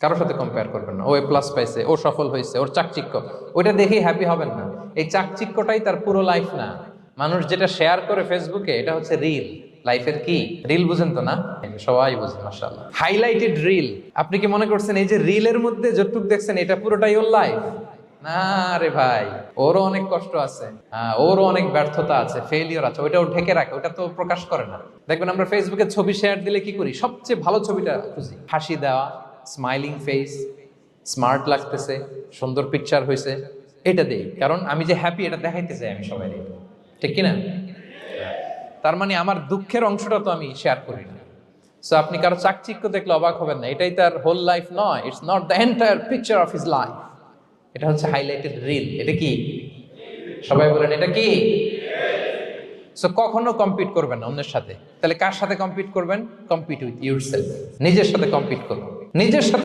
কারোর সাথে কম্পেয়ার করবেন না। ও এ প্লাস পাইছে, ও সফল হয়েছে, ওর চাকচিক্য, ওইটা দেখেই হ্যাপি হবেন না। এই চাকচিক্যটাই তার পুরো লাইফ না। মানুষ যেটা শেয়ার করে ফেসবুকে, এটা হচ্ছে রিল। লাইফের কি রিল বুঝেন তো না? সবাই বুঝে মাশাআল্লাহ। Highlighted reel. আপনি কি মনে করছেন এই যে রিলের মধ্যে যতটুকু দেখছেন এটা পুরোটাই ওর লাইফ? না রে ভাই, ওরও অনেক কষ্ট আছে, ওরও অনেক ব্যর্থতা আছে, ফেলিওর আছে, ওইটা ও ঢেকে রাখে, ওটা তো প্রকাশ করে না। দেখবেন আমরা ফেসবুকে ছবি শেয়ার দিলে কি করি, সবচেয়ে ভালো ছবিটা খুঁজি, হাসি দেওয়া, স্মাইলিং ফেস, স্মার্ট লাগতেছে, সুন্দর পিকচার হয়েছে, এটা দেই। কারণ আমি যে হ্যাপি এটা দেখাইতে চাই আমি সবাই, ঠিক কিনা? তার মানে আমার দুঃখের অংশটা তো আমি শেয়ার করি না। সো আপনি কারো চাকচিক্য দেখলে অবাক হবেন না, এটাই তার হোল লাইফ নয়। It's not the entire picture of his life. এটা হচ্ছে হাইলাইটেড রিল। এটা কি? সবাই বলেন এটা কি? সো কখনো কম্পিট করবেন না অন্যের সাথে। তাহলে কার সাথে কম্পিট করবেন? Compete with yourself. নিজের সাথে কম্পিট করুন, নিজের সাথে